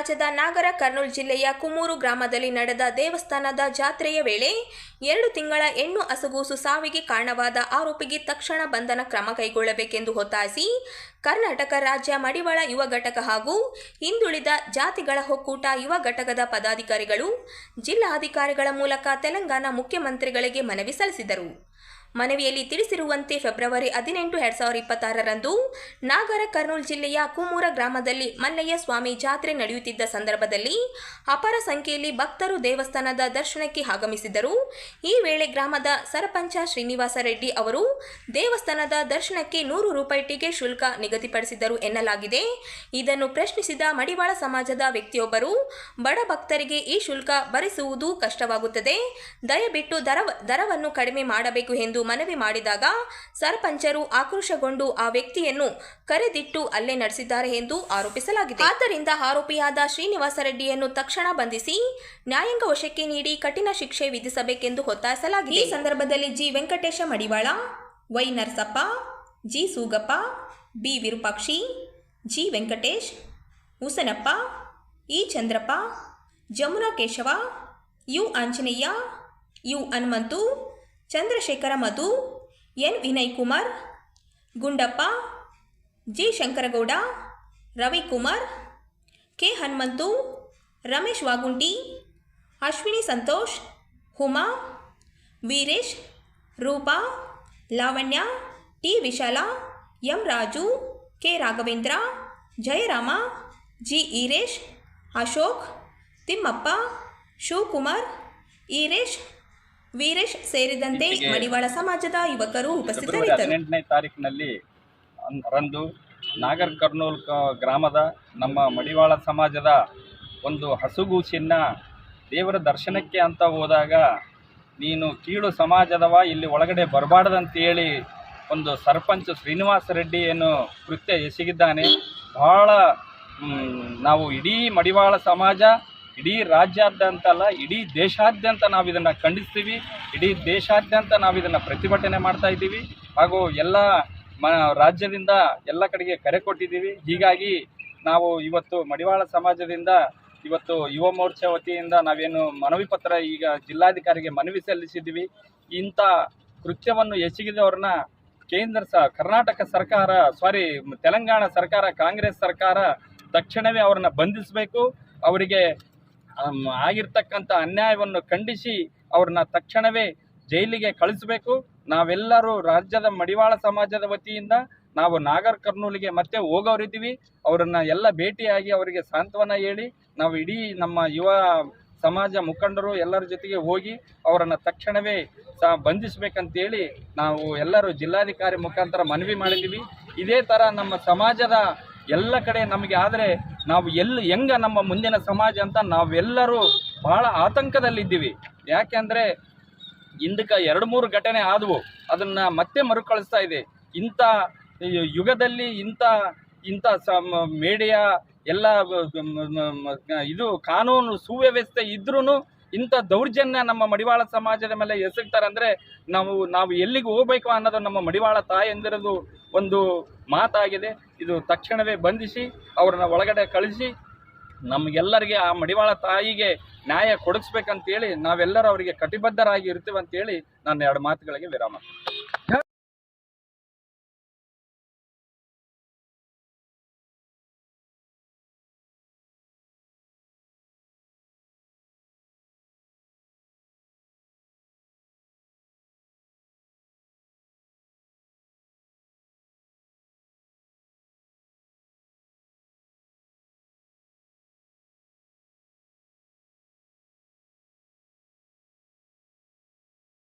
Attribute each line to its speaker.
Speaker 1: ರಾಜ್ಯದ ನಾಗರ ಕರ್ನೂಲ್ ಜಿಲ್ಲೆಯ ಕುಮೂರು ಗ್ರಾಮದಲ್ಲಿ ನಡೆದ ದೇವಸ್ಥಾನದ ಜಾತ್ರೆಯ ವೇಳೆ 2 ತಿಂಗಳ ಹೆಣ್ಣು ಹಸುಗೂಸು ಸಾವಿಗೆ ಕಾರಣವಾದ ಆರೋಪಿಗೆ ತಕ್ಷಣ ಬಂಧನ ಕ್ರಮ ಕೈಗೊಳ್ಳಬೇಕೆಂದು ಒತ್ತಾಯಿಸಿ ಕರ್ನಾಟಕ ರಾಜ್ಯ ಮಡಿವಾಳ ಯುವ ಘಟಕ ಹಾಗೂ ಹಿಂದುಳಿದ ಜಾತಿಗಳ ಒಕ್ಕೂಟ ಯುವ ಘಟಕದ ಪದಾಧಿಕಾರಿಗಳು ಜಿಲ್ಲಾಧಿಕಾರಿಗಳ ಮೂಲಕ ತೆಲಂಗಾಣ ಮುಖ್ಯಮಂತ್ರಿಗಳಿಗೆ ಮನವಿ ಸಲ್ಲಿಸಿದರು. ಮನವಿಯಲ್ಲಿ ತಿಳಿಸಿರುವಂತೆ ಫೆಬ್ರವರಿ 18, 2026ರಂದು ನಾಗರ ಕರ್ನೂಲ್ ಜಿಲ್ಲೆಯ ಕುಮೂರ ಗ್ರಾಮದಲ್ಲಿ ಮಲ್ಲಯ್ಯ ಸ್ವಾಮಿ ಜಾತ್ರೆ ನಡೆಯುತ್ತಿದ್ದ ಸಂದರ್ಭದಲ್ಲಿ ಅಪಾರ ಸಂಖ್ಯೆಯಲ್ಲಿ ಭಕ್ತರು ದೇವಸ್ಥಾನದ ದರ್ಶನಕ್ಕೆ ಆಗಮಿಸಿದ್ದರು. ಈ ವೇಳೆ ಗ್ರಾಮದ ಸರಪಂಚ ಶ್ರೀನಿವಾಸ ರೆಡ್ಡಿ ಅವರು ದೇವಸ್ಥಾನದ ದರ್ಶನಕ್ಕೆ 100 ರೂಪಾಯಿ ಟಿಕೆಟ್ ಶುಲ್ಕ ನಿಗದಿಪಡಿಸಿದ್ದರು ಎನ್ನಲಾಗಿದೆ. ಇದನ್ನು ಪ್ರಶ್ನಿಸಿದ ಮಡಿವಾಳ ಸಮಾಜದ ವ್ಯಕ್ತಿಯೊಬ್ಬರು, ಬಡ ಭಕ್ತರಿಗೆ ಈ ಶುಲ್ಕ ಭರಿಸುವುದು ಕಷ್ಟವಾಗುತ್ತದೆ, ದಯವಿಟ್ಟು ದರವನ್ನು ಕಡಿಮೆ ಮಾಡಬೇಕು ಎಂದು ಮನವಿ ಮಾಡಿದಾಗ ಸರಪಂಚರು ಆಕ್ರೋಶಗೊಂಡು ಆ ವ್ಯಕ್ತಿಯನ್ನು ಕರೆದಿಟ್ಟು ಹಲ್ಲೆ ನಡೆಸಿದ್ದಾರೆ ಎಂದು ಆರೋಪಿಸಲಾಗಿದೆ. ಆದ್ದರಿಂದ ಆರೋಪಿಯಾದ ಶ್ರೀನಿವಾಸ ರೆಡ್ಡಿಯನ್ನು ತಕ್ಷಣ ಬಂಧಿಸಿ ನ್ಯಾಯಾಂಗ ವಶಕ್ಕೆ ನೀಡಿ ಕಠಿಣ ಶಿಕ್ಷೆ ವಿಧಿಸಬೇಕೆಂದು ಒತ್ತಾಯಿಸಲಾಗಿದೆ. ಈ ಸಂದರ್ಭದಲ್ಲಿ G Venkatesha Madivala, Y Narasappa, G Soogappa, B Virupakshi, G Venkatesh, Husanappa, E Chandrappa, Jamuna Keshava, U Anjaneya, U Hanumanthu, Chandrashekara Madhu, N Vinay Kumar, Gundappa, G Shankaragouda, Ravikumar, K Hanumanthu, Ramesh Vagunti, Ashwini Santosh, Uma, Veeresh, Roopa, Lavanya, T Vishala, M Raju, K Raghavendra, Jayarama, G Eeresh, Ashok, Thimmappa, Shivakumar, Eeresh, Veeresh ಸೇರಿದಂತೆ ಮಡಿವಾಳ ಸಮಾಜದ ಯುವಕರು ಉಪಸ್ಥಿತರಿದ್ದರು.
Speaker 2: 18ನೇ ತಾರೀಕಿನಲ್ಲಿ ರಂದು ನಾಗರ್ ಕರ್ನೂಲ್ ಗ್ರಾಮದ ನಮ್ಮ ಮಡಿವಾಳ ಸಮಾಜದ ಒಂದು ಹಸುಗೂಸಿನ ದೇವರ ದರ್ಶನಕ್ಕೆ ಅಂತ ಹೋದಾಗ, ನೀನು ಕೀಳು ಸಮಾಜದವ, ಇಲ್ಲಿ ಒಳಗಡೆ ಬರಬಾರ್ದಂತೇಳಿ ಒಂದು ಸರ್ಪಂಚ್ ಶ್ರೀನಿವಾಸ ರೆಡ್ಡಿ ಏನು ಕೃತ್ಯ ಎಸಗಿದ್ದಾನೆ. ಬಹಳ ನಾವು ಇಡೀ ಮಡಿವಾಳ ಸಮಾಜ ಇಡೀ ರಾಜ್ಯಾದ್ಯಂತಲ್ಲ, ಇಡೀ ದೇಶಾದ್ಯಂತ ನಾವು ಇದನ್ನು ಖಂಡಿಸ್ತೀವಿ. ಇಡೀ ದೇಶಾದ್ಯಂತ ನಾವು ಇದನ್ನು ಪ್ರತಿಭಟನೆ ಮಾಡ್ತಾ ಇದ್ದೀವಿ ಹಾಗೂ ಎಲ್ಲ ರಾಜ್ಯದಿಂದ ಎಲ್ಲ ಕಡೆಗೆ ಕರೆ ಕೊಟ್ಟಿದ್ದೀವಿ. ಹೀಗಾಗಿ ನಾವು ಇವತ್ತು ಮಡಿವಾಳ ಸಮಾಜದಿಂದ ಇವತ್ತು ಯುವ ಮೋರ್ಚಾ ವತಿಯಿಂದ ನಾವೇನು ಮನವಿ ಪತ್ರ ಈಗ ಜಿಲ್ಲಾಧಿಕಾರಿಗೆ ಮನವಿ ಸಲ್ಲಿಸಿದ್ದೀವಿ. ಇಂಥ ಕೃತ್ಯವನ್ನು ಎಸಗಿದವ್ರನ್ನ ಕರ್ನಾಟಕ ಸರ್ಕಾರ ತೆಲಂಗಾಣ ಸರ್ಕಾರ, ಕಾಂಗ್ರೆಸ್ ಸರ್ಕಾರ ತಕ್ಷಣವೇ ಅವ್ರನ್ನ ಬಂಧಿಸಬೇಕು. ಅವರಿಗೆ ಆಗಿರ್ತಕ್ಕಂಥ ಅನ್ಯಾಯವನ್ನು ಖಂಡಿಸಿ ಅವ್ರನ್ನ ತಕ್ಷಣವೇ ಜೈಲಿಗೆ ಕಳಿಸಬೇಕು. ನಾವೆಲ್ಲರೂ ರಾಜ್ಯದ ಮಡಿವಾಳ ಸಮಾಜದ ವತಿಯಿಂದ ನಾವು ನಾಗರ್ ಕರ್ನೂಲಿಗೆ ಮತ್ತೆ ಹೋಗೋರಿದ್ದೀವಿ. ಅವರನ್ನು ಎಲ್ಲ ಭೇಟಿಯಾಗಿ ಅವರಿಗೆ ಸಾಂತ್ವನ ಹೇಳಿ ನಾವು ಇಡೀ ನಮ್ಮ ಯುವ ಸಮಾಜ ಮುಖಂಡರು ಎಲ್ಲರ ಜೊತೆಗೆ ಹೋಗಿ ಅವರನ್ನು ತಕ್ಷಣವೇ ಬಂಧಿಸಬೇಕಂತೇಳಿ ನಾವು ಎಲ್ಲರೂ ಜಿಲ್ಲಾಧಿಕಾರಿ ಮುಖಾಂತರ ಮನವಿ ಮಾಡಿದ್ದೀವಿ. ಇದೇ ಥರ ನಮ್ಮ ಸಮಾಜದ ಎಲ್ಲ ಕಡೆ ನಮಗೆ ಆದರೆ ನಾವು ಹೆಂಗೆ ನಮ್ಮ ಮುಂದಿನ ಸಮಾಜ ಅಂತ ನಾವೆಲ್ಲರೂ ಬಹಳ ಆತಂಕದಲ್ಲಿದ್ದೀವಿ. ಯಾಕೆಂದರೆ ಹಿಂದಕ್ಕೆ 2-3 ಘಟನೆ ಆದವು, ಅದನ್ನು ಮತ್ತೆ ಮರುಕಳಿಸ್ತಾ ಇದೆ. ಇಂಥ ಯುಗದಲ್ಲಿ ಇಂಥ ಮೀಡಿಯಾ ಎಲ್ಲ ಇದು ಕಾನೂನು ಸುವ್ಯವಸ್ಥೆ ಇದ್ರೂ ಇಂಥ ದೌರ್ಜನ್ಯ ನಮ್ಮ ಮಡಿವಾಳ ಸಮಾಜದ ಮೇಲೆ ಎಸಗ್ತಾರೆ. ಅಂದರೆ ನಾವು ಎಲ್ಲಿಗೆ ಹೋಗಬೇಕು ಅನ್ನೋದು ನಮ್ಮ ಮಡಿವಾಳ ತಾಯಂದಿರದು ಒಂದು ಮಾತಾಗಿದೆ. ಇದು ತಕ್ಷಣವೇ ಬಂಧಿಸಿ ಅವ್ರನ್ನ ಒಳಗಡೆ ಕಳಿಸಿ ನಮಗೆಲ್ಲರಿಗೆ ಆ ಮಡಿವಾಳ ತಾಯಿಗೆ ನ್ಯಾಯ ಕೊಡಿಸ್ಬೇಕಂತೇಳಿ ನಾವೆಲ್ಲರೂ ಅವರಿಗೆ ಕಟಿಬದ್ಧರಾಗಿ ಇರ್ತೀವಿ ಅಂತೇಳಿ ನಾನು 2 ಮಾತುಗಳಿಗೆ ವಿರಾಮ.